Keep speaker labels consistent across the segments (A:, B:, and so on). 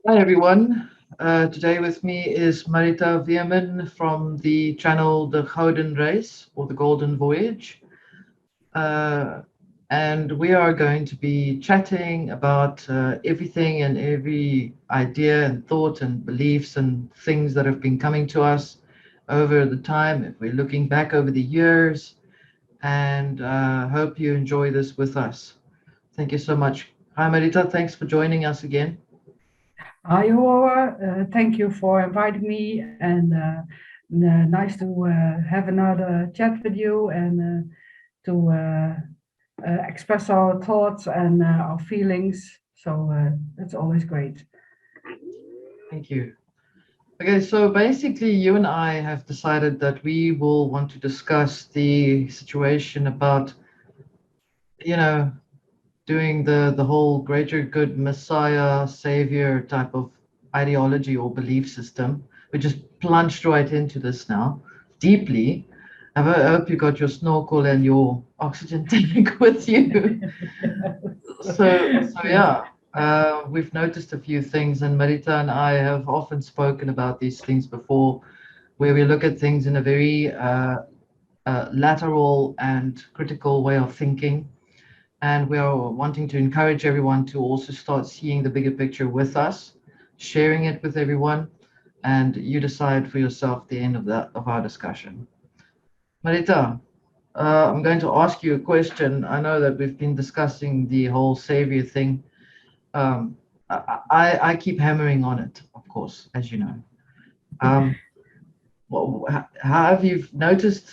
A: Hi everyone. Today with me is Marieta Weemen from the channel The Gouden Reis or The Golden Voyage. Uh, and we are going to be chatting about everything and every idea and thought and beliefs and things that have been coming to us over the time. If we're looking back over the years, and hope you enjoy this with us. Thank you so much. Hi Marita, thanks for joining us again.
B: Hi, Aurora. Thank you for inviting me, and nice to have another chat with you and to express our thoughts and our feelings. So it's always great.
A: Thank you. Okay, so basically, you and I have decided that we will want to discuss the situation about, you know, doing the whole greater good Messiah Savior type of ideology or belief system. We just plunged right into this now, deeply. I hope you got your snorkel and your oxygen tank with you. So yeah, we've noticed a few things, and Marita and I have often spoken about these things before, where we look at things in a very lateral and critical way of thinking. And we are wanting to encourage everyone to also start seeing the bigger picture with us, sharing it with everyone, and you decide for yourself the end of that of our discussion. Marita, I'm going to ask you a question. I know that we've been discussing the whole savior thing. Um, I keep hammering on it, of course, as you know. Um, how have you noticed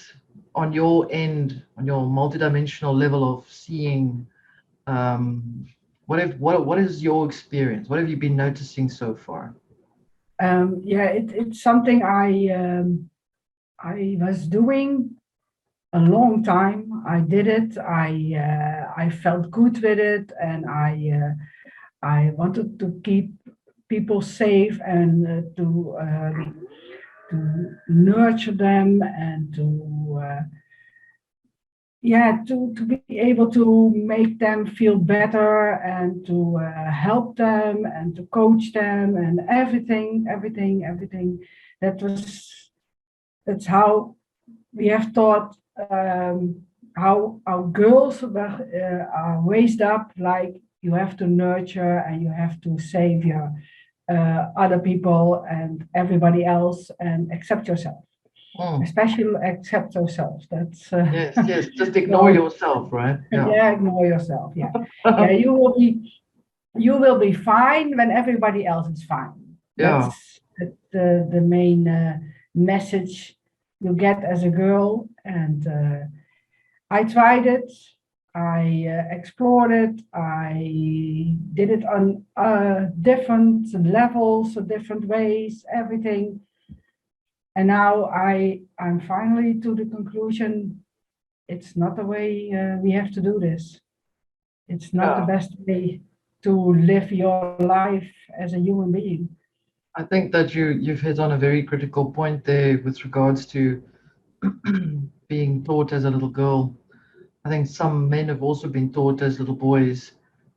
A: on your end, on your multidimensional level of seeing, um, what is your experience? What have you been noticing so far?
B: Yeah, it's something I was doing a long time. I did it. I felt good with it, and I wanted to keep people safe and to nurture them and to be able to make them feel better and to help them and to coach them and everything. That was that's how we have taught how our girls are raised up, like you have to nurture and you have to save your other people and everybody else and accept yourself,
A: Mm,
B: especially accept yourself. That's
A: yes, yes. Just ignore
B: so
A: yourself, right? Yeah,
B: yeah, ignore yourself. Yeah, you will be fine when everybody else is fine.
A: yeah.
B: That's the main message you get as a girl. And I tried it. I explored it. I did it on different levels, different ways, everything. And now I'm finally to the conclusion it's not the way we have to do this. It's not the
A: Yeah.
B: best way to live your life as a human being.
A: I think that you've hit on a very critical point there with regards to being taught as a little girl. I think some men have also been taught as little boys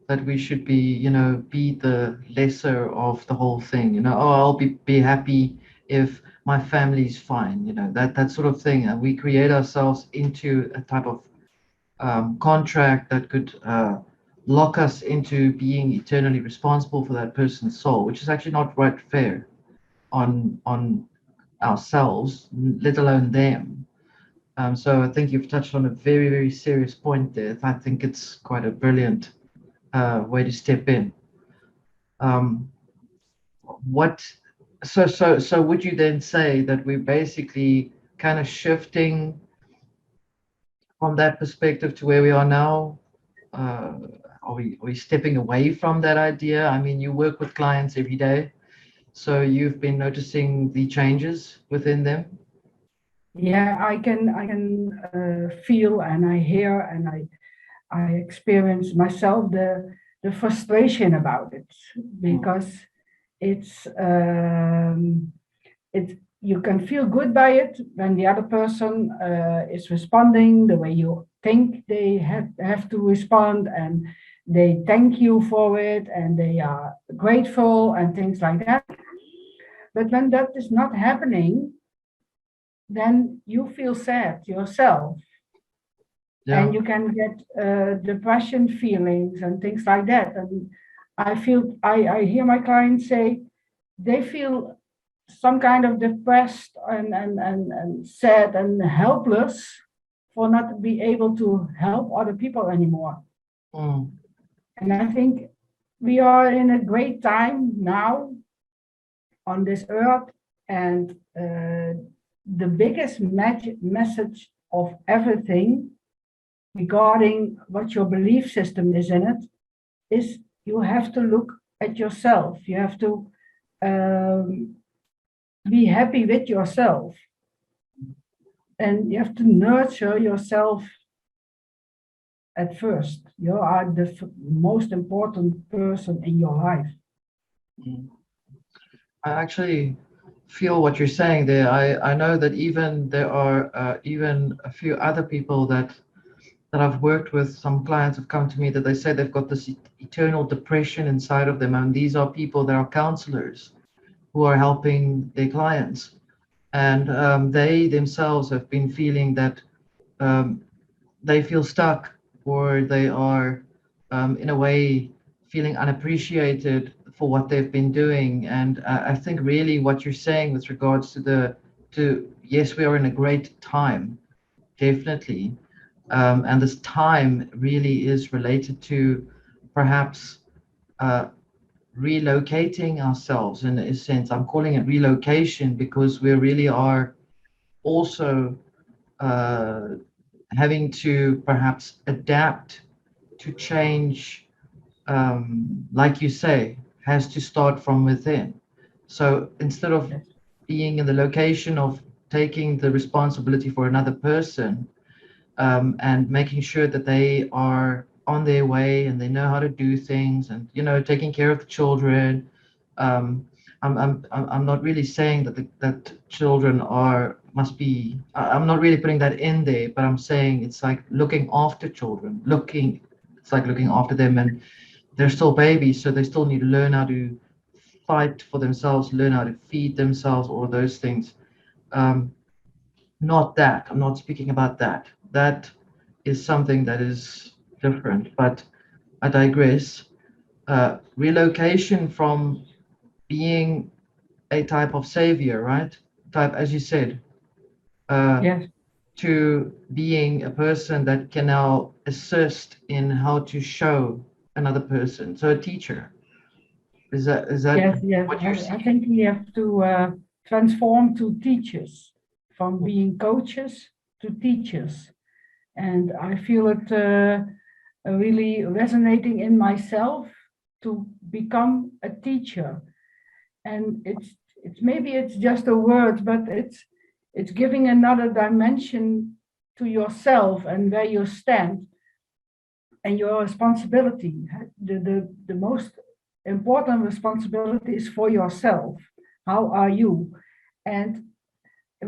A: that we should be, be the lesser of the whole thing. Oh, I'll be happy if my family's fine. That sort of thing. And we create ourselves into a type of contract that could lock us into being eternally responsible for that person's soul, which is actually not right fair on ourselves, let alone them. So I think you've touched on a very, very serious point there. I think it's quite a brilliant way to step in. Um, what so would you then say that we're basically kind of shifting from that perspective to where we are now? Uh, are we stepping away from that idea? I mean, you work with clients every day, so you've been noticing the changes within them.
B: Yeah, I can feel and I hear and I experience myself the frustration about it
A: Mm.
B: because it's it you can feel good by it when the other person is responding the way you think they have to respond, they thank you for it and they are grateful and things like that. But when that is not happening, then you feel sad yourself,
A: Yeah.
B: and you can get depression feelings and things like that. And I hear my clients say they feel some kind of depressed and sad and helpless for not be able to help other people anymore.
A: Mm.
B: And I think we are in a great time now on this earth, and the biggest message of everything regarding what your belief system is in it is you have to look at yourself. You have to um, be happy with yourself, and you have to nurture yourself at first. You are the most important person in your life.
A: Mm. I actually feel what you're saying there. I know that even there are even a few other people that I've worked with. Some clients have come to me that they say they've got this eternal depression inside of them, and these are people that are counselors who are helping their clients, and they themselves have been feeling that um, they feel stuck, or they are in a way feeling unappreciated for what they've been doing. And I think really what you're saying with regards to yes, we are in a great time, definitely. And this time really is related to perhaps uh, relocating ourselves in a sense. I'm calling it relocation because we really are also uh, having to perhaps adapt to change, like you say, has to start from within. So instead of
B: Yes.
A: being in the location of taking the responsibility for another person, and making sure that they are on their way and they know how to do things, and taking care of the children. Um, I'm not really saying that that children are must be. I'm not really putting that in there, but I'm saying it's like looking after children. It's like looking after them, and they're still babies, so they still need to learn how to fight for themselves, learn how to feed themselves, all of those things. Um, Not that. I'm not speaking about that. That is something that is different, but I digress. Relocation from being a type of savior, right? Type, as you said, uh,
B: Yes.
A: to being a person that can now assist in how to show another person. So a teacher. Is that
B: Yes, yes.
A: what you're
B: I
A: seeking?
B: think we have to transform to teachers, from being coaches to teachers. And I feel it really resonating in myself to become a teacher. And it's maybe it's just a word, but it's giving another dimension to yourself and where you stand and your responsibility. The most important responsibility is for yourself. How are you? And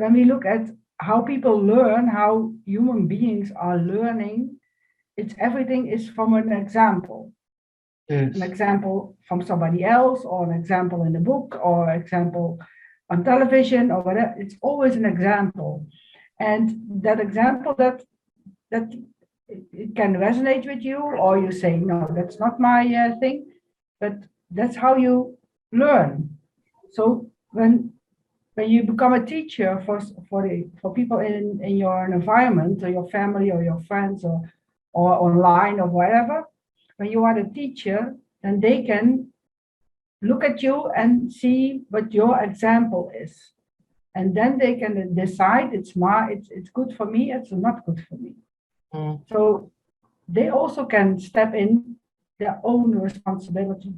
B: when we look at how people learn, how human beings are learning, it's everything is from an
A: Yes.
B: example from somebody else, or an example in a book, or example on television, or whatever. It's always an example, and that example that it can resonate with you, or you say, no, that's not my thing, but that's how you learn. So when you become a teacher for people in your environment, or your family or your friends, or online or whatever, when you are the teacher, then they can look at you and see what your example is, and then they can decide it's good for me, it's not good for me.
A: Mm,
B: So they also can step in their own responsibility.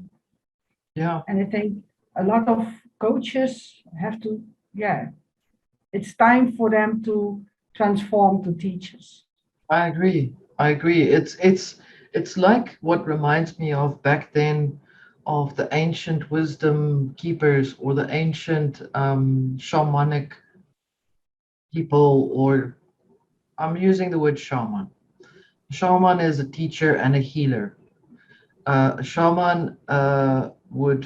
A: yeah,
B: And I think a lot of coaches have to, yeah, it's time for them to transform to teachers.
A: I agree. I agree. It's like what reminds me of back then of the ancient wisdom keepers, or the ancient shamanic people, or I'm using the word shaman. Shaman is a teacher and a healer. a shaman would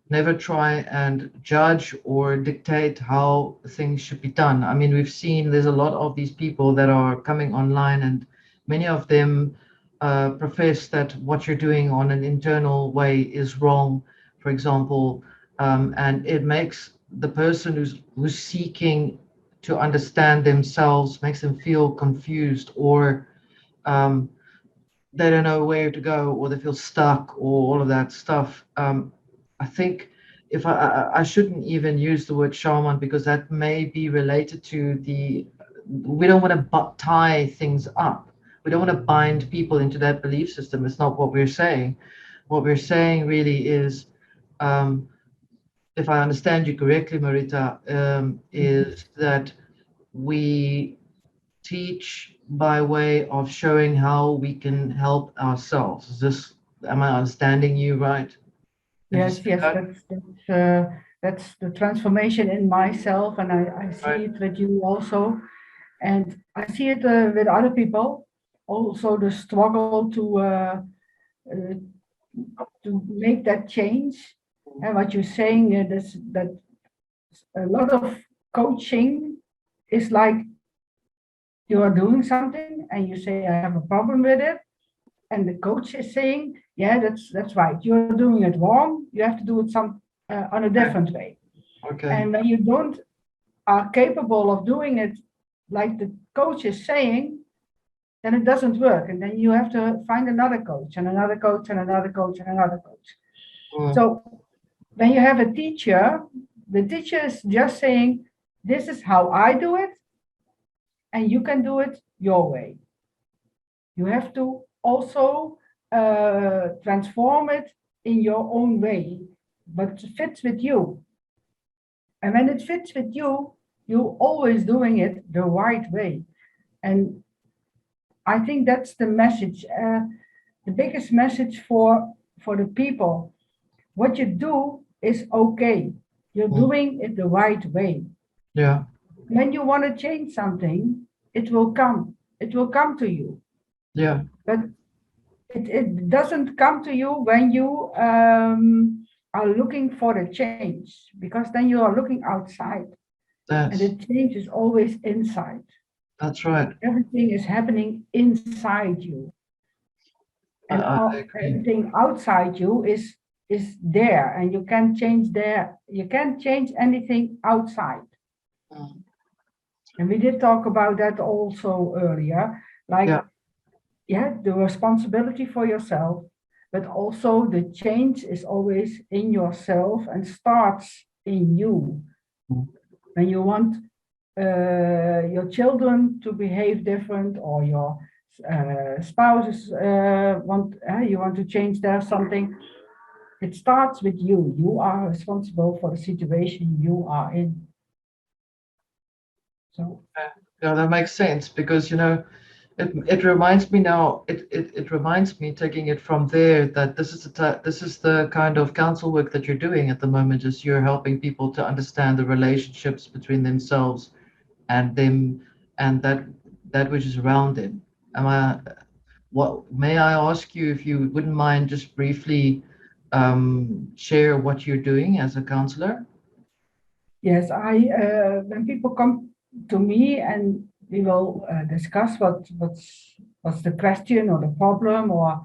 A: never try and judge or dictate how things should be done. I mean, we've seen there's a lot of these people that are coming online, and many of them profess that what you're doing on an internal way is wrong, for example, and it makes the person who's seeking to understand themselves, makes them feel confused, or um, they don't know where to go, or they feel stuck, or all of that stuff. I think if I shouldn't even use the word shaman, because that may be related to the, we don't want to tie things up. We don't want to bind people into that belief system. It's not what we're saying. What we're saying really is, um, if I understand you correctly, Marita, is that we teach by way of showing how we can help ourselves. Is this, am I understanding you right? Did you
B: Yes,
A: say
B: yes,
A: that?
B: that's the transformation in myself, and I see
A: Right.
B: it with you also, and I see it with other people. Also, the struggle uh, to make that change. And what you're saying is that a lot of coaching is like you are doing something and you say, I have a problem with it. And the coach is saying, yeah, that's right. You're doing it wrong. You have to do it on a
A: Okay.
B: different way.
A: Okay.
B: And when you don't are capable of doing it like the coach is saying, then it doesn't work. And then you have to find another coach and another coach and another coach and another coach.
A: Mm,
B: So when you have a teacher, the teacher is just saying, this is how I do it, and you can do it your way. You have to also transform it in your own way, but it fits with you. And when it fits with you, you're always doing it the right way. And I think that's the message, the biggest message for the people. What you do is okay. You're
A: mm,
B: doing it the right way.
A: yeah.
B: When you want to change something, it will come. It will come to you.
A: Yeah.
B: But it doesn't come to you when you are looking for the change, because then you are looking outside, and the
A: That's
B: change is always inside.
A: that's right.
B: Everything is happening inside you, and
A: I agree.
B: everything outside you is there, and you can't change there. You can't change anything outside.
A: Mm,
B: And we did talk about that also earlier, like,
A: yeah.
B: yeah, the responsibility for yourself, but also the change is always in yourself and starts in you.
A: Mm,
B: When you want your children to behave different, or your spouses you want to change their something, it starts with you. You are responsible for the situation you are in. So
A: yeah. Yeah, that makes sense because it reminds me now. It reminds me, taking it from there, that this is the kind of counsel work that you're doing at the moment. Is you're helping people to understand the relationships between themselves and them, and that which is around them. Am I? What may I ask you, if you wouldn't mind, just briefly share what you're doing as a counselor?
B: yes, I when people come to me and we will discuss what's the question or the problem, or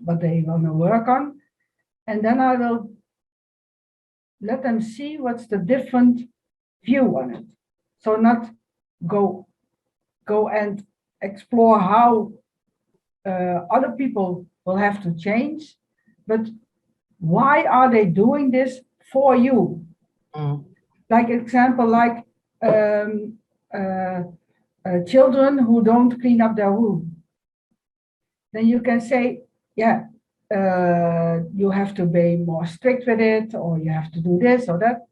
B: what they want to work on, and then I will let them see what's the different view on it. So not go and explore how other people will have to change, but why are they doing this for you?
A: Mm,
B: Like example, like um, uh, children who don't clean up their room. Then you can say, yeah, you have to be more strict with it, or you have to do this or that.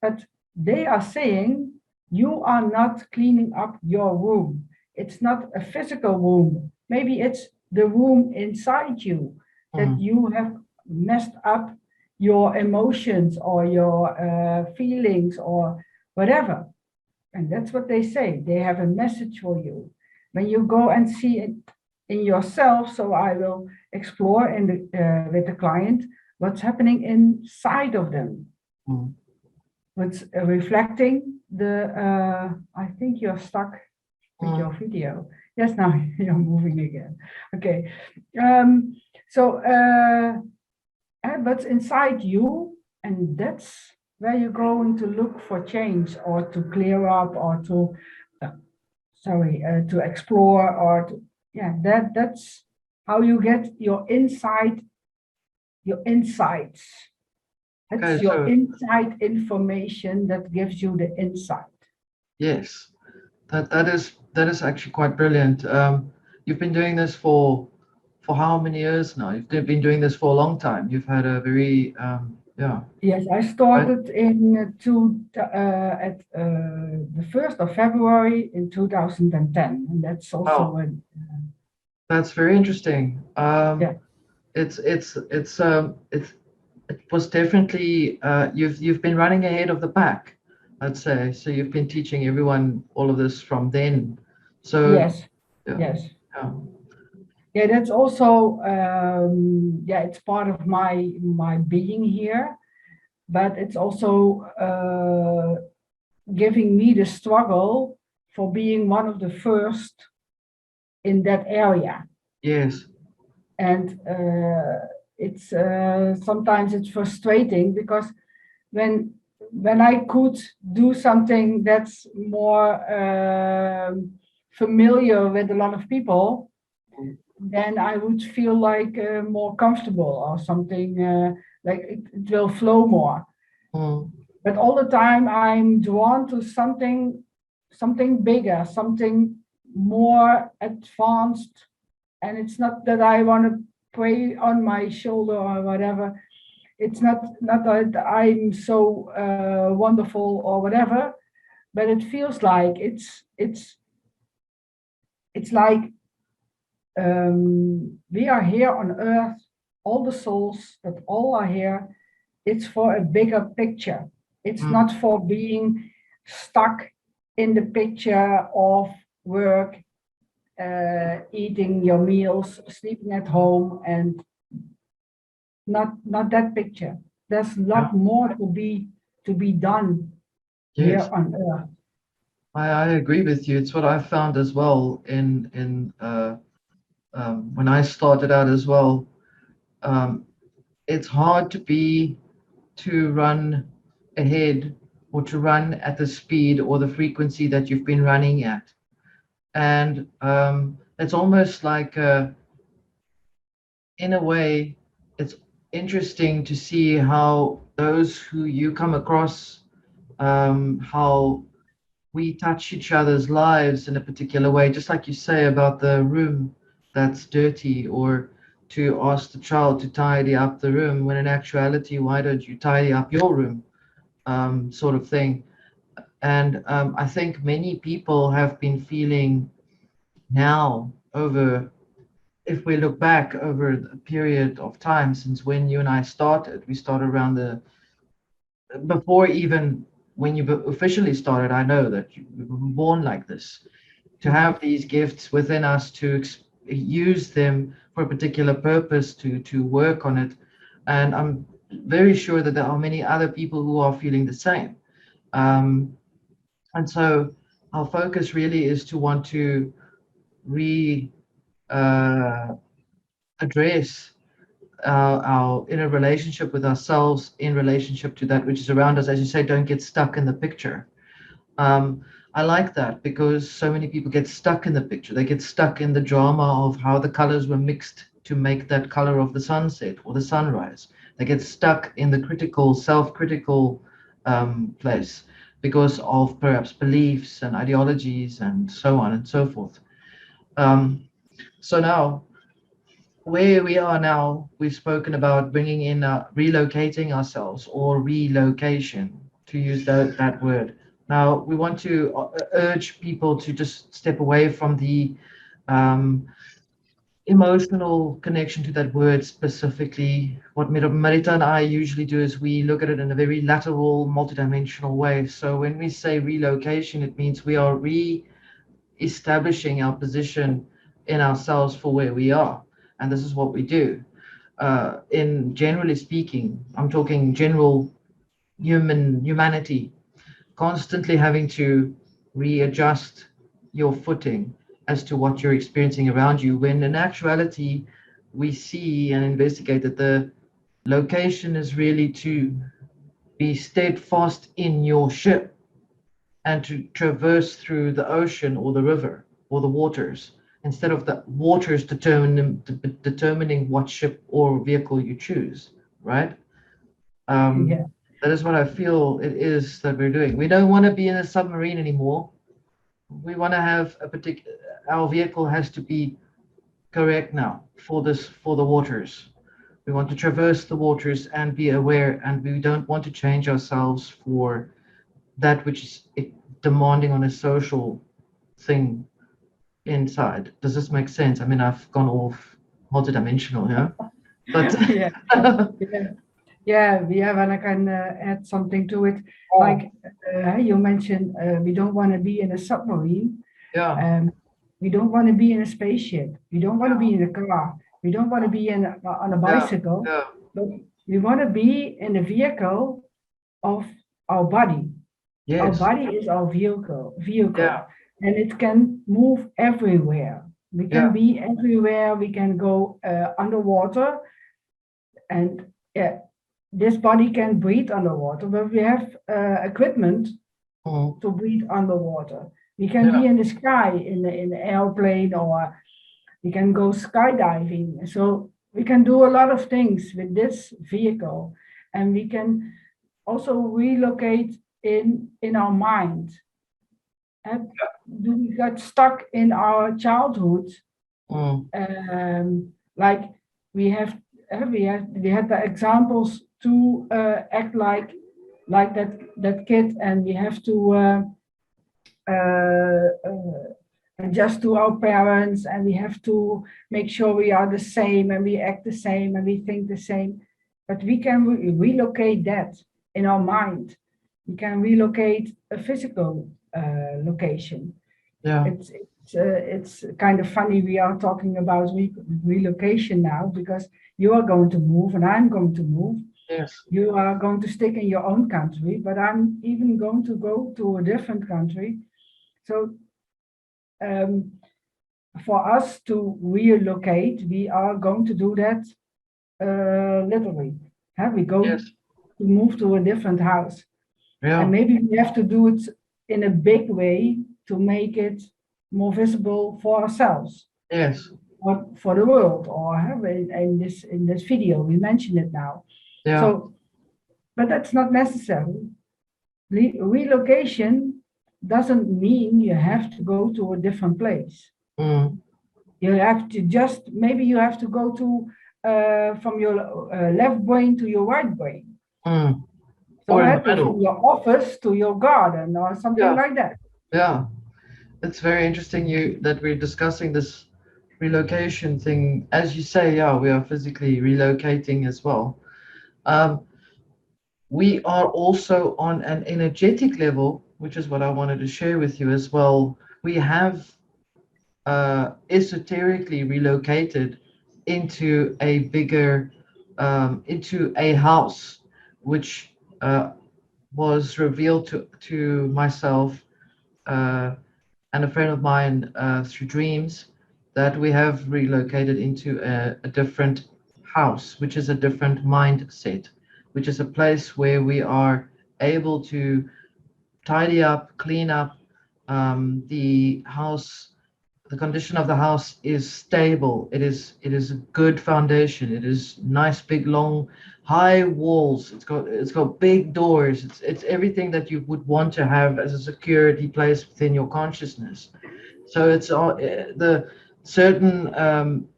B: But they are saying you are not cleaning up your room. It's not a physical room. Maybe it's the room inside you that
A: mm,
B: you have messed up your emotions or your feelings or whatever. And that's what they say. They have a message for you. When you go and see it in yourself. So I will explore with the client what's happening inside of them.
A: Mm.
B: What's reflecting I think you're stuck with your video. Yes, now you're moving again. Okay. So what's inside you, and that's where you're going to look for change or to clear up or to to explore or to, yeah, that's how you get your insights.
A: Okay,
B: It's your
A: so
B: inside information that gives you the insight.
A: yes, that is actually quite brilliant. You've been doing this for how many years now? You've been doing this for a long time. You've had a very yeah.
B: Yes, I
A: Right?
B: started at the 1st of February in 2010, and that's also
A: Oh, that's very interesting.
B: yeah,
A: It was definitely you've been running ahead of the pack, I'd say. So you've been teaching everyone all of this from then. So
B: yes,
A: yeah,
B: yes.
A: yeah,
B: Yeah, that's also yeah, it's part of my being here, but it's also giving me the struggle for being one of the first in that area.
A: yes,
B: And it's sometimes it's frustrating because when I could do something that's more familiar with a lot of people, then I would feel like more comfortable or something like it will flow more.
A: mm,
B: But all the time I'm drawn to something bigger, something more advanced. And it's not that I want to pray on my shoulder or whatever. It's not that I'm so wonderful or whatever, but it feels like it's like we are here on earth, all the souls that all are here. It's for a bigger picture. It's
A: mm,
B: not for being stuck in the picture of work, eating your meals, sleeping at home, and not that picture. There's a
A: yeah,
B: lot more to be done here
A: yes.
B: on earth.
A: I agree with you. It's what I found as well when I started out as well. Um, it's hard to run ahead or to run at the speed or the frequency that you've been running at. And it's almost like, in a way, it's interesting to see how those who you come across, how we touch each other's lives in a particular way, just like you say about the room that's dirty, or to ask the child to tidy up the room, when in actuality, why don't you tidy up your room, sort of thing. And I think many people have been feeling now over, if we look back over a period of time since when you and I started, we started around before even when you officially started, I know that you were born like this, to have these gifts within us, to use them for a particular purpose, to work on it. And I'm very sure that there are many other people who are feeling the same. Um, and so our focus really is to want to re uh, address our inner relationship with ourselves in relationship to that which is around us. As you say, don't get stuck in the picture. Um, I like that because so many people get stuck in the picture. They get stuck in the drama of how the colors were mixed to make that color of the sunset or the sunrise. They get stuck in the critical, self-critical place because of perhaps beliefs and ideologies and so on and so forth. Um, so now, where we are now, we've spoken about bringing in relocating ourselves or relocation, to use that word. Now, we want to urge people to just step away from the um, emotional connection to that word specifically. What Marita and I usually do is we look at it in a very lateral, multidimensional way. So when we say relocation, it means we are re establishing our position in ourselves for where we are, and this is what we do. In generally speaking, I'm talking general humanity, constantly having to readjust your footing as to what you're experiencing around you, when in actuality we see and investigate that the location is really to be steadfast in your ship and to traverse through the ocean or the river or the waters, instead of the waters determining what ship or vehicle you choose, right? Um,
B: Yeah.
A: that is what I feel it is that we're doing. We don't want to be in a submarine anymore. We want to have a particular, our vehicle has to be correct now for this, for the waters. We want to traverse the waters and be aware, and we don't want to change ourselves for that which is demanding on a social thing inside. Does this make sense? I mean, I've gone off multidimensional here, but
B: Yeah. Yeah. Yeah, and I can add something to it.
A: oh,
B: Like you mentioned, we don't want to be in a submarine.
A: yeah,
B: Um, we don't want to be in a spaceship. We don't want to be in a car. We don't want to be on a
A: yeah,
B: bicycle.
A: yeah,
B: But we want to be in the vehicle of our body. Our
A: yes,
B: body is our
A: yeah,
B: vehicle, and it can move everywhere. We can
A: yeah,
B: be everywhere. We can go underwater, and yeah, this body can breathe underwater, but we have equipment
A: mm,
B: to breathe underwater. We can
A: yeah,
B: be in the sky in an airplane, or we can go skydiving. So we can do a lot of things with this vehicle, and we can also relocate in our mind. And do we got stuck in our childhood?
A: mm,
B: Like we have, we had the examples to act like that kid, and we have to uh, uh, adjust to our parents, and we have to make sure we are the same, and we act the same, and we think the same. But we can relocate that in our mind. We can relocate a physical location.
A: yeah,
B: It's kind of funny we are talking about relocation now, because you are going to move and I'm going to move.
A: yes,
B: You are going to stick in your own country, but I'm even going to go to a different country. So um, for us to relocate, we are going to do that literally. We go
A: yes,
B: to move to a different house, and
A: yeah,
B: maybe we have to do it in a big way to make it more visible for ourselves,
A: yes,
B: or for the world, or in this video we mentioned it now.
A: yeah,
B: So, but that's not necessary. Relocation doesn't mean you have to go to a different place.
A: mm,
B: You have to just, maybe you have to go to from your left brain to your right brain.
A: mm.
B: So
A: Or
B: I
A: in the
B: had to from
A: middle.
B: your office to your garden or something
A: Yeah,
B: like that.
A: yeah. It's very interesting that we're discussing this relocation thing. As you say, yeah, we are physically relocating as well. Um, we are also on an energetic level, which is what I wanted to share with you as well. We have esoterically relocated into a bigger, into a house, which was revealed to myself and a friend of mine through dreams, that we have relocated into a different house, which is a different mindset, which is a place where we are able to tidy up, clean up. The house, the condition of the house is stable. It is a good foundation. It is nice, big, long, high walls. It's got big doors. It's everything that you would want to have as a security place within your consciousness. So it's all the certain.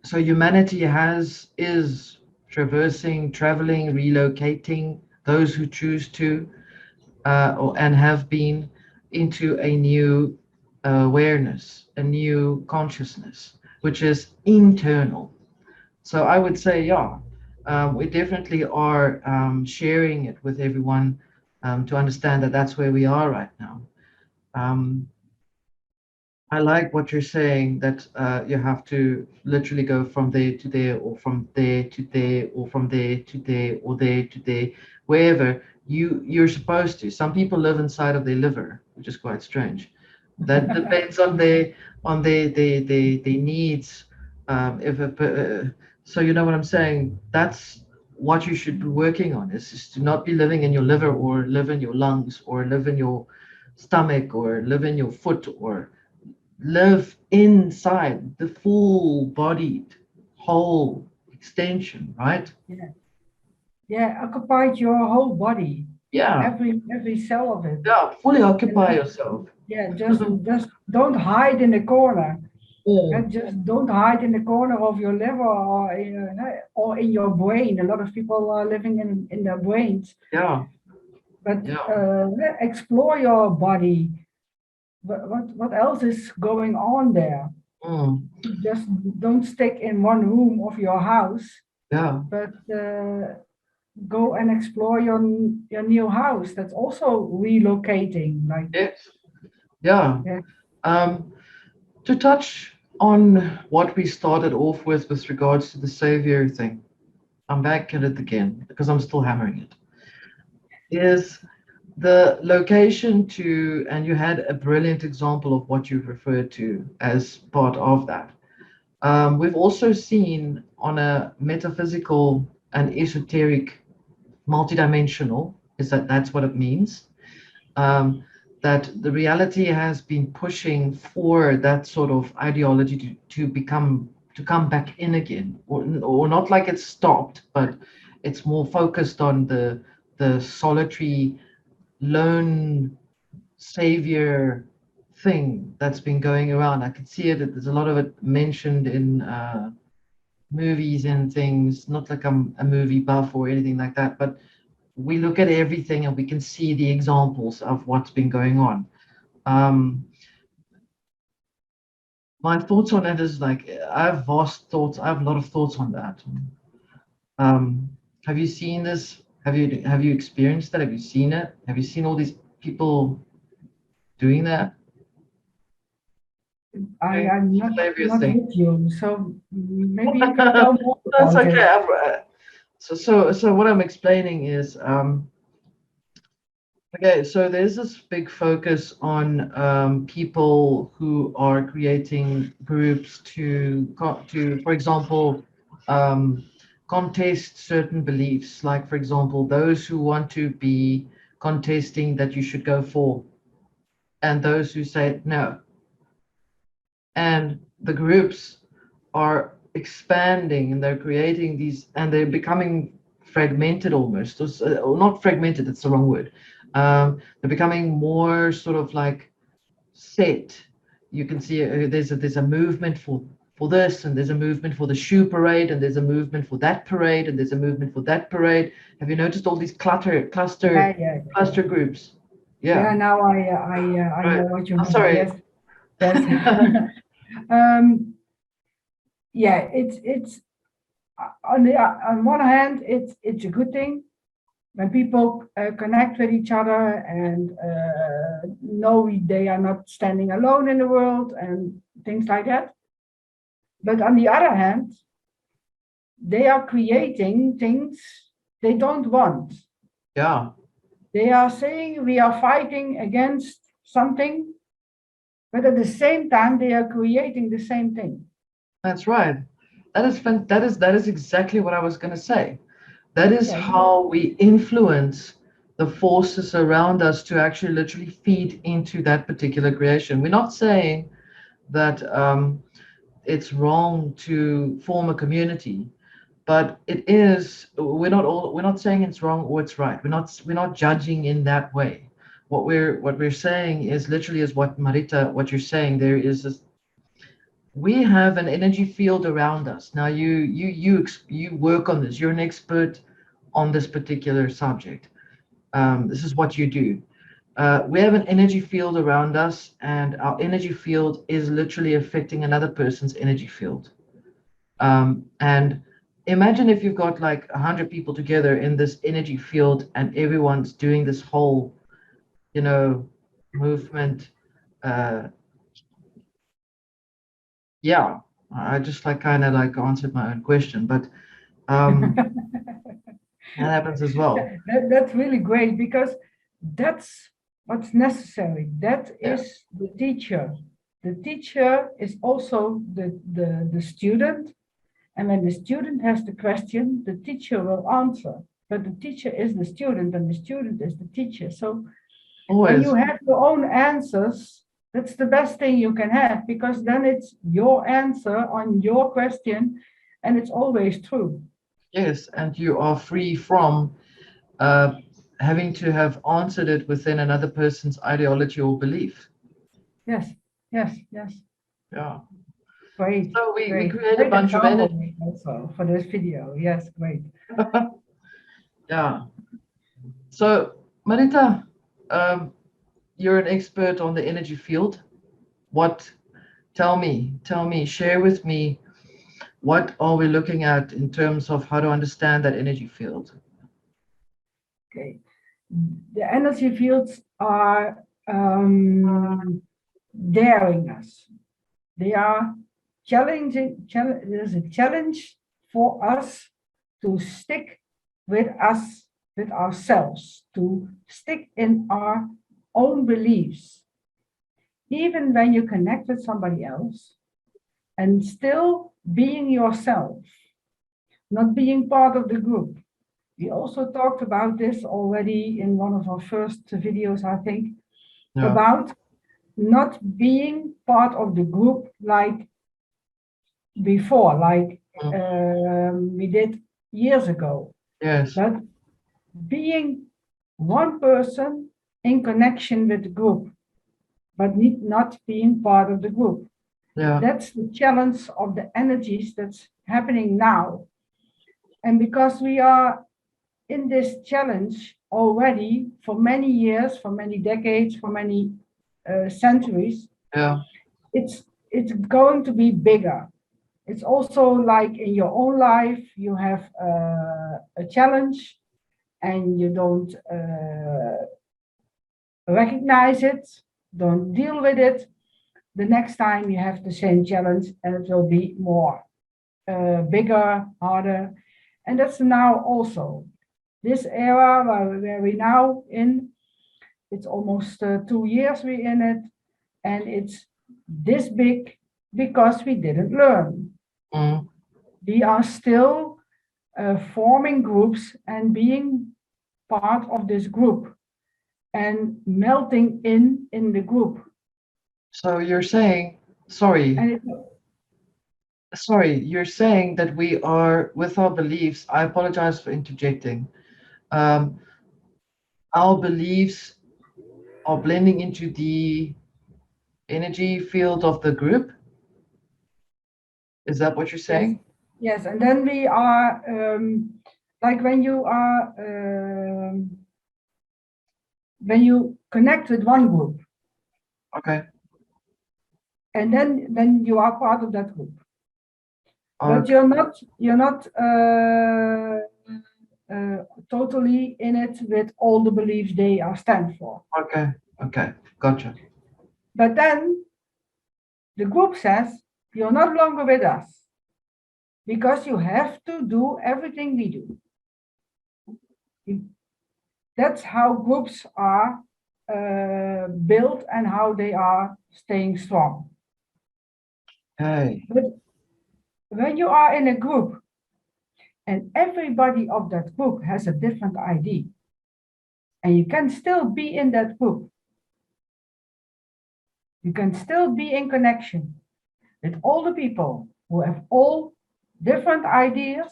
A: So humanity is traversing, traveling, relocating, those who choose to and have been, into a new awareness, a new consciousness, which is internal. So I would say, yeah, we definitely are sharing it with everyone to understand that that's where we are right now. Um, I like what you're saying that you have to literally go from there to there, or from there to there, or from there to there, or there to there, wherever you're supposed to. Some people live inside of their liver, which is quite strange. That depends on their needs. If a, so you know what I'm saying. That's what you should be working on. Is to not be living in your liver, or live in your lungs, or live in your stomach, or live in your foot, or live inside the full bodied whole extension, right?
B: Yeah, yeah, occupied your whole body,
A: Yeah,
B: every cell of it.
A: yeah, fully
B: And
A: occupy yourself.
B: yeah, just don't hide in the corner.
A: Mm,
B: And just don't hide in the corner of your liver or in your brain. A lot of people are living in their brains,
A: yeah,
B: but
A: yeah.
B: explore your body. What else is going on there?
A: Mm,
B: Just don't stick in one room of your house,
A: yeah,
B: but go and explore your new house. That's also relocating. Like,
A: yes, yeah.
B: yeah,
A: Um, to touch on what we started off with regards to the savior thing, I'm back at it again because I'm still hammering it. Is the location to, and you had a brilliant example of what you've referred to as part of that. We've also seen on a metaphysical and esoteric, multidimensional, is that's what it means. Um, that the reality has been pushing for that sort of ideology to become to come back in again, or not like it's stopped, but it's more focused on the solitary lone savior thing that's been going around. I could see it. There's a lot of it mentioned in movies and things. Not like I'm a movie buff or anything like that, but we look at everything and we can see the examples of what's been going on. Um, my thoughts on it is like I have vast thoughts. I have a lot of thoughts on that. Um, have you seen this? Have you experienced that? Have you seen it? Have you seen all these people doing that? Okay,
B: I'm
A: it's a hilarious
B: not
A: thing.
B: with you, so maybe you can tell more
A: That's
B: about
A: okay.
B: it.
A: So what I'm explaining is, okay, so there's this big focus on people who are creating groups to, for example, um, contest certain beliefs. Like, for example, those who want to be contesting that you should go for, and those who say no. And the groups are expanding and they're creating these, and they're becoming fragmented almost, or not fragmented, it's the wrong word. They're becoming more sort of like set. You can see there's a movement for this, and there's a movement for the shoe parade, and there's a movement for that parade, and there's a movement for that parade. Have you noticed all these
B: Yeah, yeah,
A: cluster groups?
B: yeah.
A: Yeah,
B: Now I
A: right.
B: know what you
A: I'm
B: mean.
A: sorry.
B: Yes, yes. um, yeah, it's on one hand, it's a good thing when people connect with each other and know they are not standing alone in the world and things like that. But on the other hand, they are creating things they don't want.
A: Yeah,
B: They are saying we are fighting against something, but at the same time, they are creating the same thing.
A: that's right. That is exactly what I was going to say. That is
B: Yeah,
A: how we influence the forces around us to actually literally feed into that particular creation. We're not saying that it's wrong to form a community, but it is. We're not saying it's wrong or it's right. We're not judging in that way. What we're saying is literally is what Marita, what you're saying. There is this, we have an energy field around us. Now you work on this. You're an expert on this particular subject. This is what you do. We have an energy field around us, and our energy field is literally affecting another person's energy field. And imagine if you've got like 100 people together in this energy field, and everyone's doing this whole, you know, movement, uh, Yeah, I just like kind of like answered my own question, but um, that happens as well.
B: That's really great because that's what's necessary. That
A: Yeah.
B: is the teacher. The teacher is also the student. And when the student has the question, the teacher will answer. But the teacher is the student and the student is the teacher. So when you
A: Always.
B: have your own answers, that's the best thing you can have because then it's your answer on your question and it's always true.
A: Yes, and you are free from uh, having to have answered it within another person's ideology or belief.
B: Yes, yes, yes.
A: Yeah.
B: Great,
A: So we
B: great.
A: create a
B: Great
A: bunch of
B: example
A: energy.
B: also for this video. Yes, great.
A: Yeah. So, Marita, um, you're an expert on the energy field. What, tell me, share with me, what are we looking at in terms of how to understand that energy field?
B: Okay. The energy fields are daring us. They are there's a challenge for us to stick with us, with ourselves, to stick in our own beliefs. Even when you connect with somebody else and still being yourself, not being part of the group. We also talked about this already in one of our first videos, I think,
A: Yeah.
B: about not being part of the group like before, like
A: Mm.
B: we did years ago,
A: Yes.
B: but being one person in connection with the group, but not being part of the group.
A: Yeah.
B: That's the challenge of the energies that's happening now. And because we are in this challenge already for many years, for many decades, for many centuries,
A: Yeah.
B: it's going to be bigger. It's also like in your own life, you have a challenge and you don't recognize it, don't deal with it. The next time you have the same challenge and it will be more bigger, harder. And that's now also this era where we now in, it's almost 2 years we're in it, and it's this big because we didn't learn.
A: Mm.
B: We are still forming groups and being part of this group and melting in the group.
A: So you're saying, sorry,
B: And it,
A: you're saying that we are, with our beliefs, I apologize for interjecting. Um, our beliefs are blending into the energy field of the group. Is that what you're
B: yes,
A: saying?
B: yes, and then we are like when you connect with one group,
A: Okay.
B: and then you are part of that group, but
A: Okay.
B: you're not totally in it with all the beliefs they are stand for.
A: Okay. Okay. Gotcha.
B: But then the group says you're not longer with us because you have to do everything we do. That's how groups are built and how they are staying strong.
A: Okay.
B: But when you are in a group and everybody of that group has a different ID, and you can still be in that group, you can still be in connection with all the people who have all different ideas.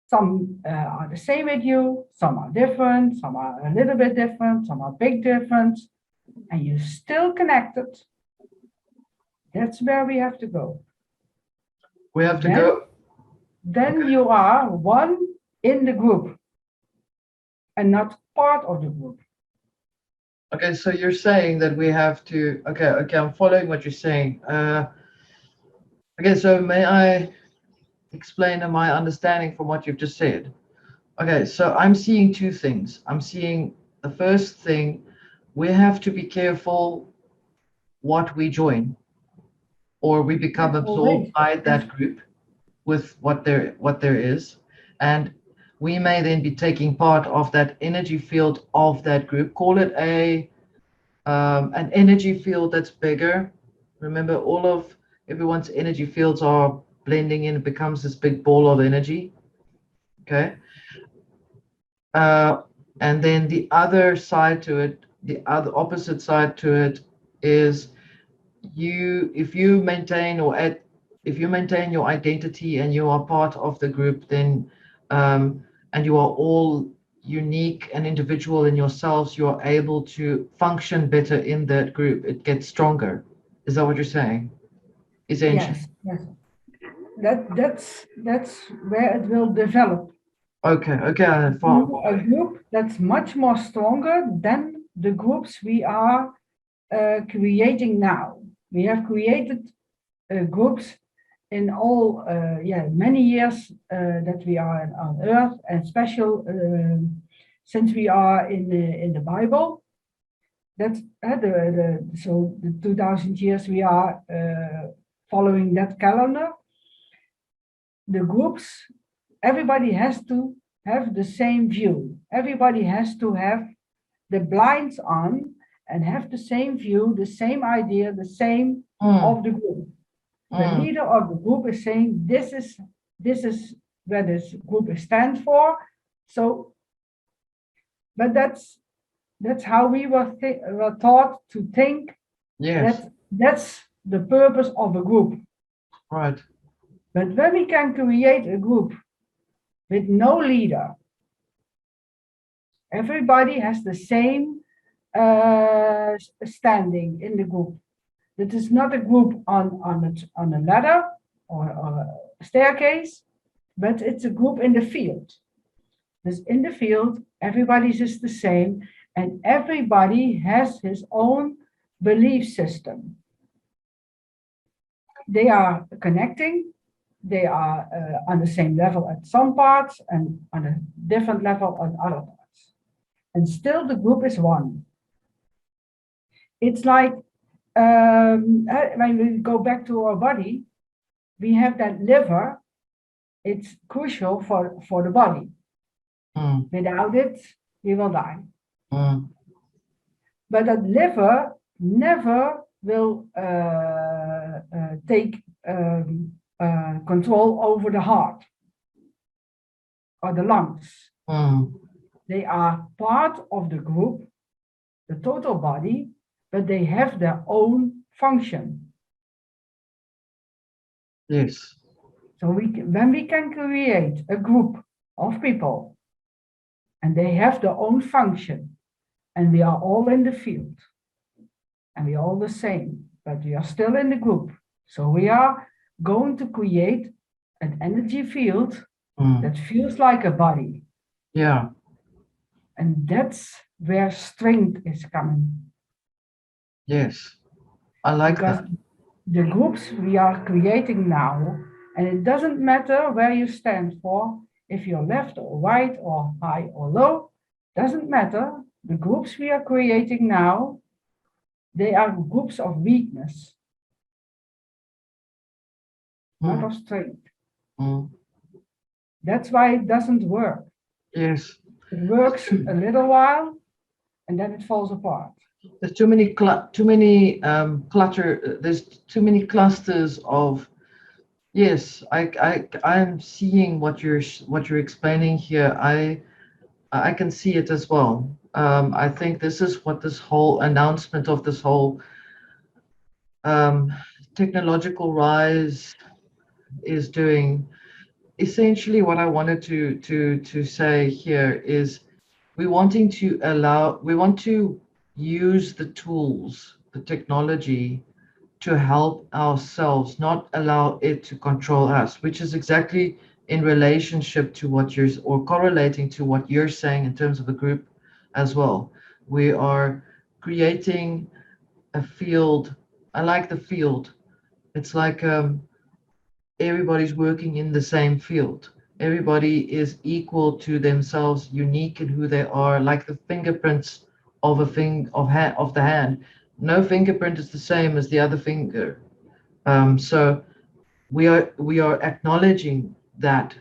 B: Some are the same with you, some are different, some are a little bit different, some are big different, and you're still connected. That's where we have to go.
A: We have to
B: Then,
A: go.
B: then
A: Okay.
B: you are one in the group and not part of the group.
A: Okay. So you're saying that we have to. Okay. Okay. I'm following what you're saying. Okay. So may I explain my understanding from what you've just said? Okay. So I'm seeing two things. I'm seeing the first thing, we have to be careful what we join. or we become
B: Yes,
A: absorbed
B: always.
A: by
B: Yes.
A: that group with what there is, and we may then be taking part of that energy field of that group. Call it a an energy field that's bigger. Remember, all of everyone's energy fields are blending in. It becomes this big ball of energy. Okay. Uh, and then the other side to it, the other opposite side to it is if you maintain if you maintain your identity and you are part of the group, then and you are all unique and individual in yourselves, you are able to function better in that group. It gets stronger. Is that what you're saying? Essentially.
B: Yes. Yes. That's where it will develop
A: Okay. Okay.
B: to a group that's much more stronger than the groups we are creating now. We have created groups in all, many years that we are on Earth, and special since we are in the Bible. That's so the 2000 years we are following that calendar. The groups, everybody has to have the same view. Everybody has to have the blinds on and have the same view, the same idea, the same of the group. The leader of the group is saying, this is where this group stands for. So, but that's how we were taught to think.
A: Yes.
B: That's the purpose of a group.
A: Right.
B: But when we can create a group with no leader, everybody has the same standing in the group. It is not a group on a ladder or a staircase, but it's a group in the field. Because in the field, everybody's is the same, and everybody has his own belief system. They are connecting, they are on the same level at some parts and on a different level on other parts. And still the group is one. It's like when we go back to our body, we have that liver. It's crucial for the body. Without it, we will die. But that liver never will take control over the heart or the lungs. They are part of the group, the total body, but they have their own function.
A: Yes.
B: So when we can create a group of people and they have their own function, and we are all in the field, and we are all the same, but we are still in the group. So we are going to create an energy field that feels like a body.
A: Yeah.
B: And that's where strength is coming.
A: Yes. I like
B: because
A: that.
B: the groups we are creating now, and it doesn't matter where you stand for, if you're left or right or high or low, doesn't matter. The groups we are creating now, they are groups of weakness, not of strength. That's why it doesn't work.
A: Yes.
B: It works a little while, and then it falls apart.
A: There's too many clutter. There's too many clusters of. Yes, I'm seeing what you're explaining here. I can see it as well. I think this is what this whole announcement of this whole technological rise is doing. Essentially, what I wanted to say here is we want to use the tools, the technology, to help ourselves, not allow it to control us, which is exactly in relationship to or correlating to what you're saying in terms of a group as well. We are creating a field. I like the field. It's like everybody's working in the same field. Everybody is equal to themselves, unique in who they are, like the fingerprints of of the hand. No fingerprint is the same as the other finger. So we are acknowledging that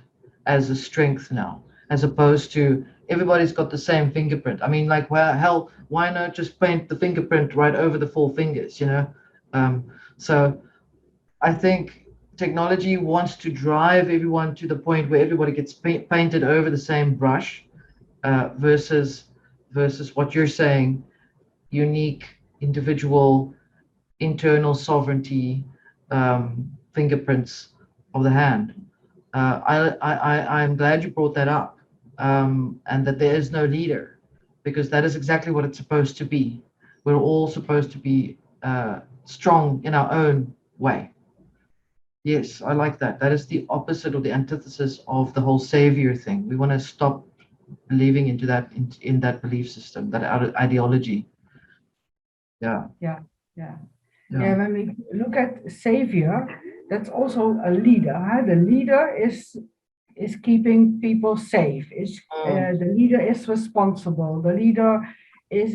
A: as a strength now, as opposed to everybody's got the same fingerprint. I mean, like, well, hell, why not just paint the fingerprint right over the four fingers, you know? So I think technology wants to drive everyone to the point where everybody gets painted over the same brush, versus what you're saying, unique, individual, internal sovereignty, fingerprints of the hand. I'm glad you brought that up, and that there is no leader, because that is exactly what it's supposed to be. We're all supposed to be strong in our own way. Yes, I like that. That is the opposite or the antithesis of the whole savior thing. We want to stop believing into that, in that belief system, that ideology. Yeah,
B: Yeah, yeah.
A: yeah.
B: Yeah, when we look at savior, that's also a leader. Huh? The leader is keeping people safe. Is
A: Mm,
B: the leader is responsible. The leader is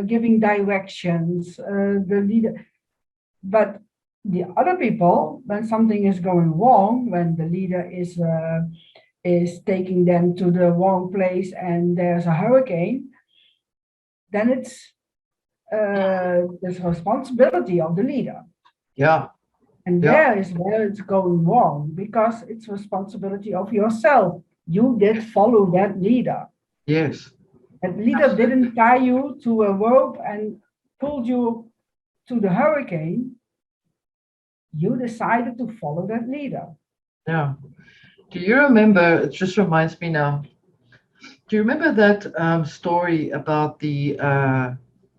B: giving directions. The leader, but the other people, when something is going wrong, when the leader is taking them to the wrong place and there's a hurricane, then it's the responsibility of the leader.
A: yeah,
B: And
A: yeah,
B: there is where it's going wrong because it's responsibility of yourself. You did follow that leader.
A: yes,
B: That leader
A: absolutely.
B: didn't tie you to a rope and pulled you to the hurricane. You decided to follow that leader.
A: Yeah. Do you remember? It just reminds me now. Do you remember that story about the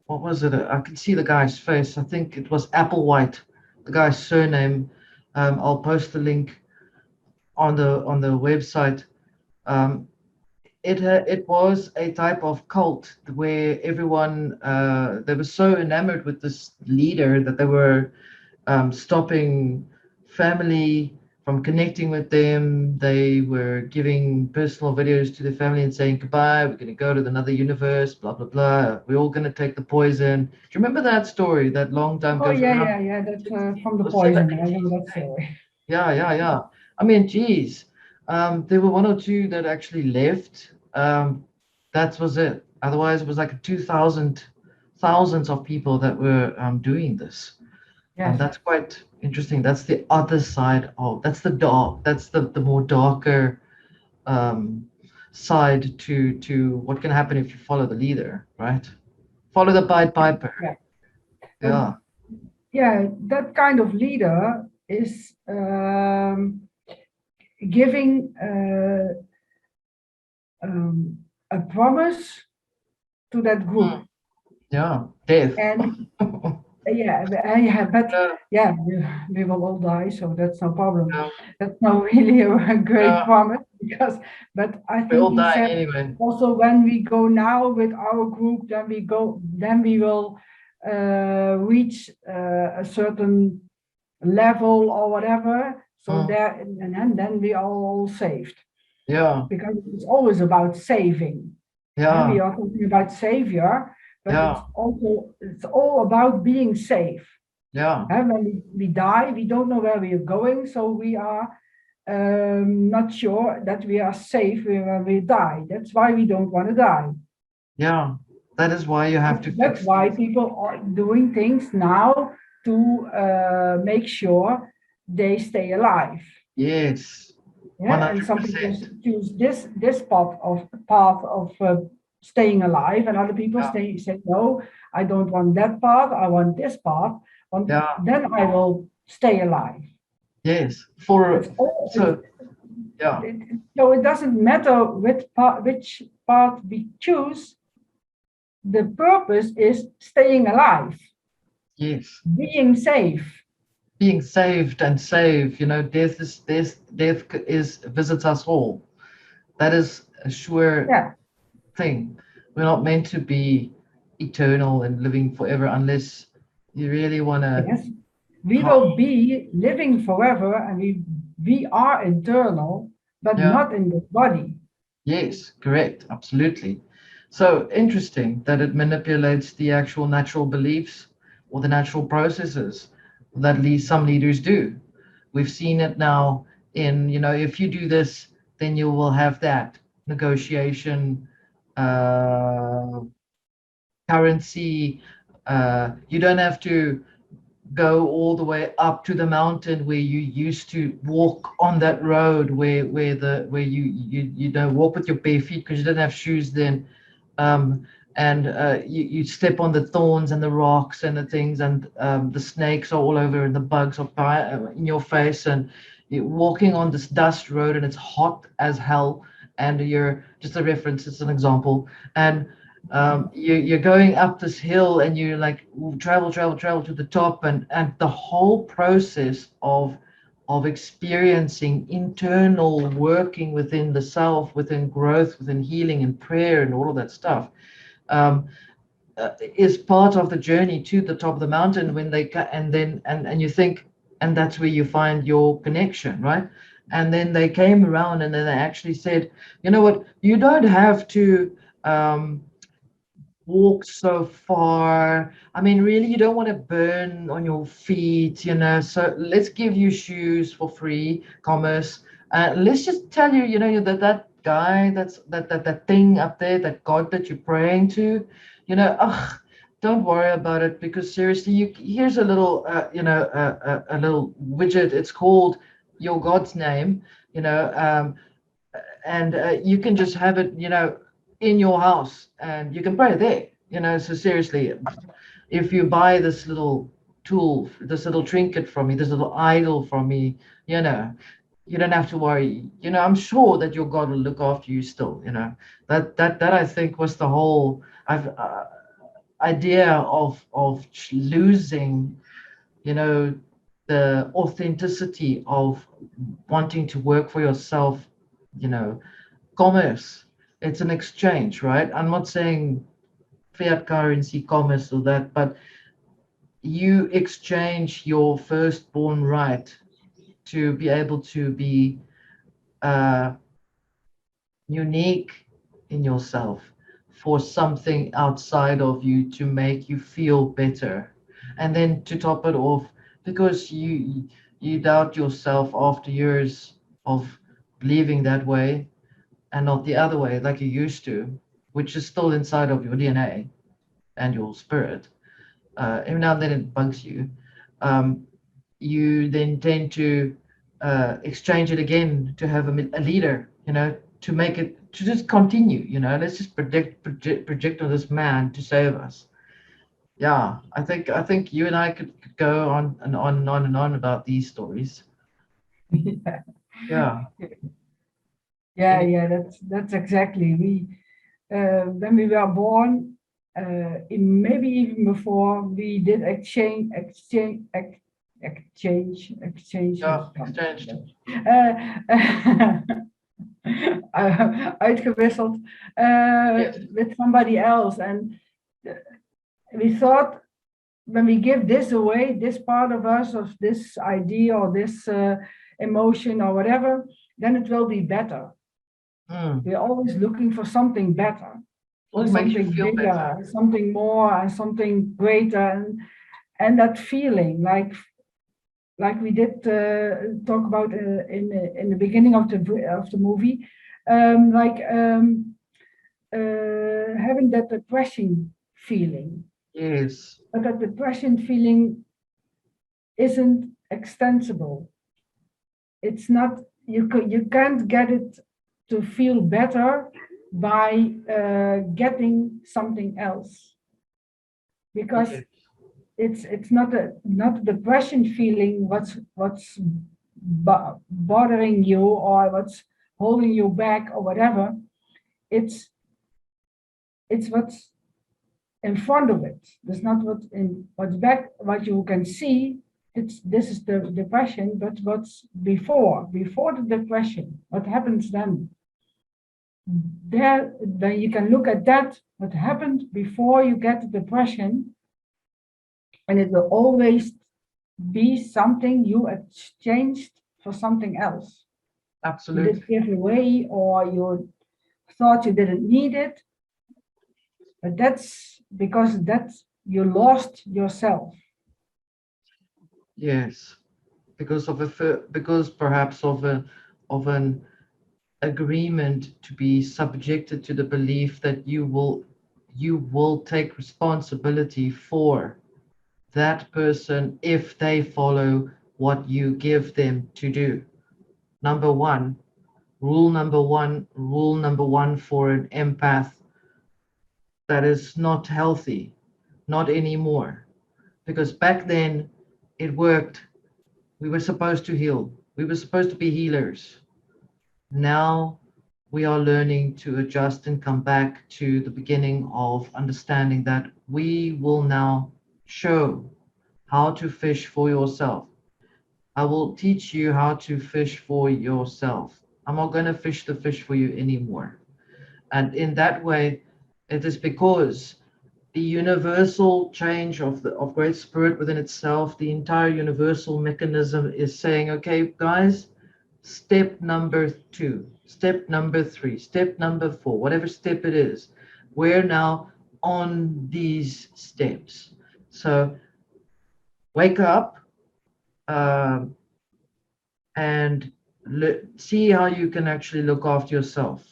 A: what was it? I can see the guy's face. I think it was Applewhite, the guy's surname. I'll post the link on the website. Um, it was a type of cult where everyone they were so enamored with this leader that they were stopping family from connecting with them. They were giving personal videos to their family and saying goodbye. We're going to go to another universe. Blah blah blah. We're all going to take the poison. Do you remember that story? That long time
B: Oh
A: ago,
B: yeah,
A: around
B: yeah, yeah. That's
A: 60
B: from the
A: or
B: poison.
A: 70.
B: I know that story.
A: Yeah, yeah, yeah. I mean, geez, there were one or two that actually left. That was it. Otherwise, it was like 2,000, thousands of people that were doing this. And
B: Yes,
A: that's quite interesting. That's the other side of, that's the dark, that's the more darker um, side to what can happen if you follow the leader, right? Follow the Pied Piper.
B: yeah. But
A: Yeah.
B: yeah, that kind of leader is giving a promise to that group.
A: Mm, yeah. Death.
B: And yeah, yeah, but
A: Yeah,
B: yeah, we will all die, so that's no problem.
A: yeah,
B: That's not really a great
A: yeah.
B: promise because, but I
A: We're
B: think
A: all
B: he
A: dying
B: said
A: anyway.
B: also when we go now with our group, then we will reach a certain level or whatever. So
A: Mm,
B: there, and then we are all saved
A: yeah,
B: because it's always about saving. We
A: yeah,
B: are talking about savior, but
A: yeah,
B: it's all about being safe.
A: yeah,
B: When we die, we don't know where we are going, so we are not sure that we are safe when we die. That's why we don't want to die.
A: yeah. That is why you have to
B: That's
A: fix
B: why
A: these.
B: people are doing things now to make sure they stay alive.
A: Yes,
B: Yeah, and some people
A: 100%.
B: choose this path of staying alive, and other people
A: Yeah,
B: say no, I don't want that path. I want this path.
A: yeah,
B: Then I will stay alive.
A: yes.
B: It's all
A: So, yeah,
B: so it doesn't matter which path we choose. The purpose is staying alive,
A: yes.
B: being safe.
A: Being saved and saved, death is visits us all. That is a sure
B: Yeah.
A: thing. We're not meant to be eternal and living forever unless you really want to.
B: Yes. We will be living forever, and we are eternal, but
A: Yeah.
B: not in this body.
A: Yes, correct. Absolutely. So interesting that it manipulates the actual natural beliefs or the natural processes that some leaders do. We've seen it now in, if you do this, then you will have that negotiation, uh, currency. You don't have to go all the way up to the mountain where you used to walk on that road where you don't walk with your bare feet because you didn't have shoes then, um, and you step on the thorns and the rocks and the things, and the snakes are all over and the bugs are in your face, and you're walking on this dust road and it's hot as hell, and you're just a reference, it's an example, and you're going up this hill and you're like travel to the top, and the whole process of experiencing internal working within the self, within growth, within healing and prayer and all of that stuff, um, is part of the journey to the top of the mountain. When they and then and you think, and that's where you find your connection, right? And then they came around and then they actually said, you know what, you don't have to walk so far. I mean, really, you don't want to burn on your feet, So let's give you shoes for free, commerce. Let's just tell you, that guy, that thing up there, that God that you're praying to, ugh, don't worry about it, because seriously, here's a little, a little widget. It's called your God's name, and you can just have it, in your house, and you can pray there, so seriously, if you buy this little tool, this little trinket from me, this little idol from me, you don't have to worry, I'm sure that your God will look after you still, that I think was the whole idea of losing, the authenticity of wanting to work for yourself, commerce. It's an exchange, right? I'm not saying fiat currency, commerce, or that, but you exchange your firstborn right to be able to be uh, unique in yourself for something outside of you to make you feel better. And then to top it off, because you doubt yourself after years of believing that way and not the other way like you used to, which is still inside of your DNA and your spirit. Every now and then it bugs you. Um, you then tend to exchange it again to have a leader, to make it, to just continue, let's just project on this man to save us. Yeah, I think you and I could go on and on and on and on about these stories.
B: Yeah,
A: Yeah.
B: yeah, that's exactly. When we were born, maybe even before, we did exchange.
A: Yeah, exchanged.
B: Uitgewisseld
A: Yes.
B: with somebody else, and we thought, when we give this away, this part of us, of this idea or this emotion or whatever, then it will be better. We're always looking for something better,
A: Well, it makes you
B: something
A: feel
B: bigger,
A: better.
B: something more, and something greater, and that feeling, like we did talk about in the beginning of the movie, having that depression feeling.
A: Yes.
B: But that depression feeling isn't extensible. It's not, you can't get it to feel better by getting something else, because
A: Yes.
B: it's not a depression feeling what's bothering you or what's holding you back or whatever. It's what's in front of it. There's not what's back, what you can see. This is the depression, but what's before the depression, what happens then? Then you can look at that, what happened before you get the depression, and it will always be something you exchanged for something else.
A: Absolutely.
B: You did give away, or you thought you didn't need it, but that's because you lost yourself.
A: Yes, because of because perhaps of an agreement to be subjected to the belief that you will take responsibility for that person if they follow what you give them to do. Number one, rule number one for an empath that is not healthy, not anymore. Because back then it worked. We were supposed to heal. We were supposed to be healers. Now we are learning to adjust and come back to the beginning of understanding that we will now show how to fish for yourself. I will teach you how to fish for yourself. I'm not going to fish the fish for you anymore. And in that way, it is because the universal change of Great Spirit within itself, the entire universal mechanism is saying, okay, guys, step number 2, step number 3, step number 4, whatever step it is, we're now on these steps. So wake up, um, and see how you can actually look after yourself.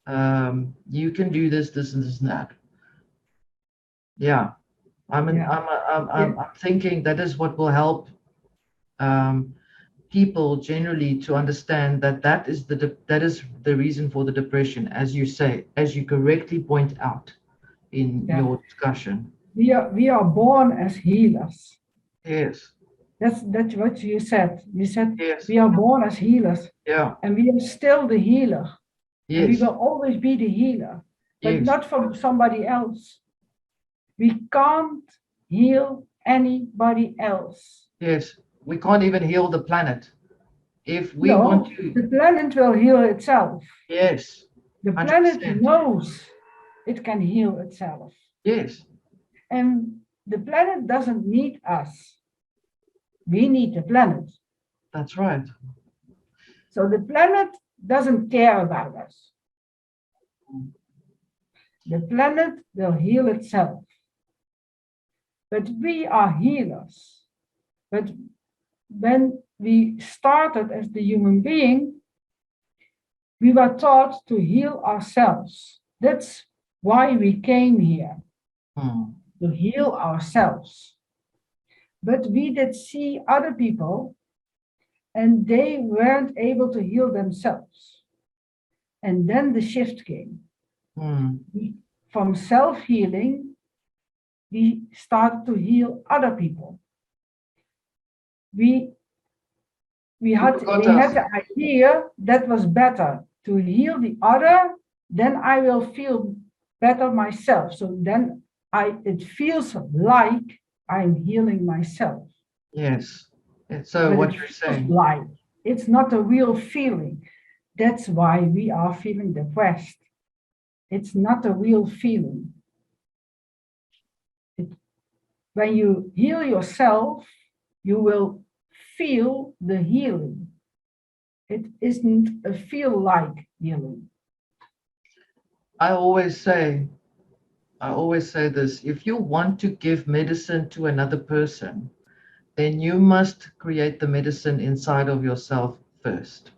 A: You can do this, this, and this, and that. Yeah,
B: Yeah. Yeah.
A: I'm thinking that is what will help um, people generally to understand that that is the reason for the depression, as you say, as you correctly point out in
B: Yeah.
A: your discussion.
B: We are born as healers.
A: Yes,
B: That's what you said. You said
A: yes,
B: we are born as healers,
A: yeah,
B: and we are still the healer, and we
A: yes,
B: will always be the healer, but
A: yes,
B: not for somebody else. We can't heal anybody else.
A: yes. We can't even heal the planet if we want
B: No,
A: to.
B: the planet will heal itself.
A: Yes,
B: The planet
A: 100%.
B: knows it can heal itself.
A: Yes,
B: And the planet doesn't need us. We need the planet.
A: that's right.
B: So the planet doesn't care about us. The planet will heal itself. But we are healers. But when we started as the human being, we were taught to heal ourselves. That's why we came here,
A: Hmm.
B: to heal ourselves. But we did see other people and they weren't able to heal themselves. And then the shift came.
A: Hmm.
B: From self-healing, we started to heal other people. We
A: People got
B: we had
A: us.
B: the idea that was better to heal the other, then I will feel better myself. So then it feels like I'm healing myself.
A: Yes. So
B: But
A: what
B: it
A: you're
B: feels
A: saying.
B: like it's not a real feeling. That's why we are feeling depressed. It's not a real feeling. It, when you heal yourself, you will feel the healing. It isn't a feel like healing.
A: I always say, I always say this, if you want to give medicine to another person, then you must create the medicine inside of yourself first.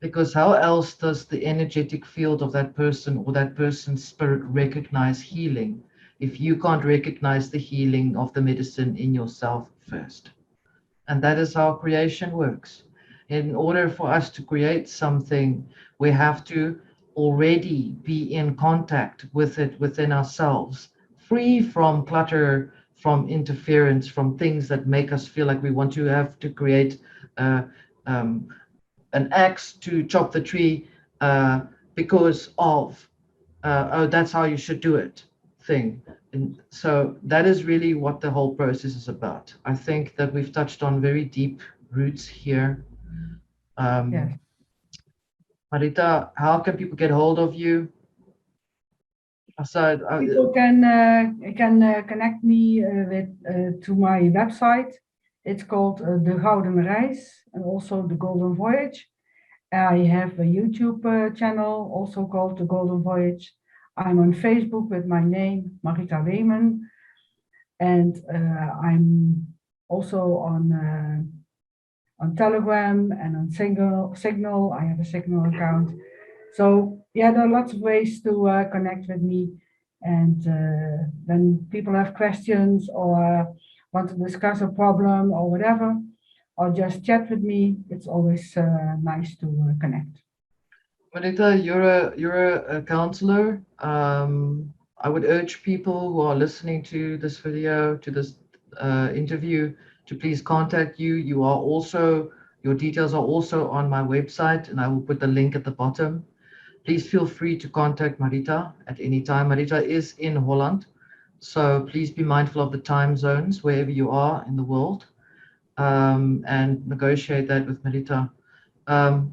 A: Because how else does the energetic field of that person or that person's spirit recognize healing if you can't recognize the healing of the medicine in yourself first? And that is how creation works. In order for us to create something, we have to already be in contact with it within ourselves, free from clutter, from interference, from things that make us feel like we want to have to create uh, um, an axe to chop the tree because of oh, that's how you should do it thing. And so that is really what the whole process is about. I think that we've touched on very deep roots here.
B: Yes.
A: Marita, how can people get hold of you? Aside,
B: People can connect me with to my website. It's called the Gouden Reis and also the Golden Voyage. I have a YouTube channel also called the Golden Voyage. I'm on Facebook with my name, Marieta Weemen, and I'm also on Telegram and on Signal. I have a Signal account. So yeah, there are lots of ways to connect with me. And when people have questions or want to discuss a problem or whatever, or just chat with me, it's always nice to connect.
A: Marieta, you're a counselor. I would urge people who are listening to this video, to this interview, to please contact you. Your details are also on my website, and I will put the link at the bottom. Please feel free to contact Marieta at any time. Marieta is in Holland, so please be mindful of the time zones wherever you are in the world, and negotiate that with Marieta.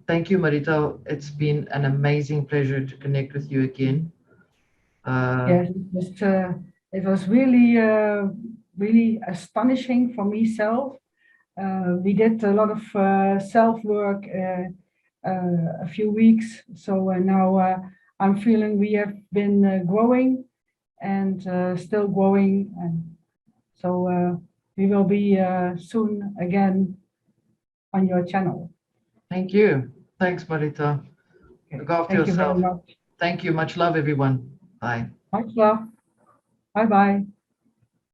A: Thank you, Marieta. It's been an amazing pleasure to connect with you again.
B: Yes, it was really, really astonishing for me self. We did a lot of self work a few weeks, so now I'm feeling we have been growing and still growing, and so we will be soon again on your channel.
A: Thank you. Thanks, Marieta.
B: Okay.
A: Look after
B: Thank you very
A: yourself.
B: much.
A: Thank you. Much love, everyone. Bye.
B: Much love. Bye bye.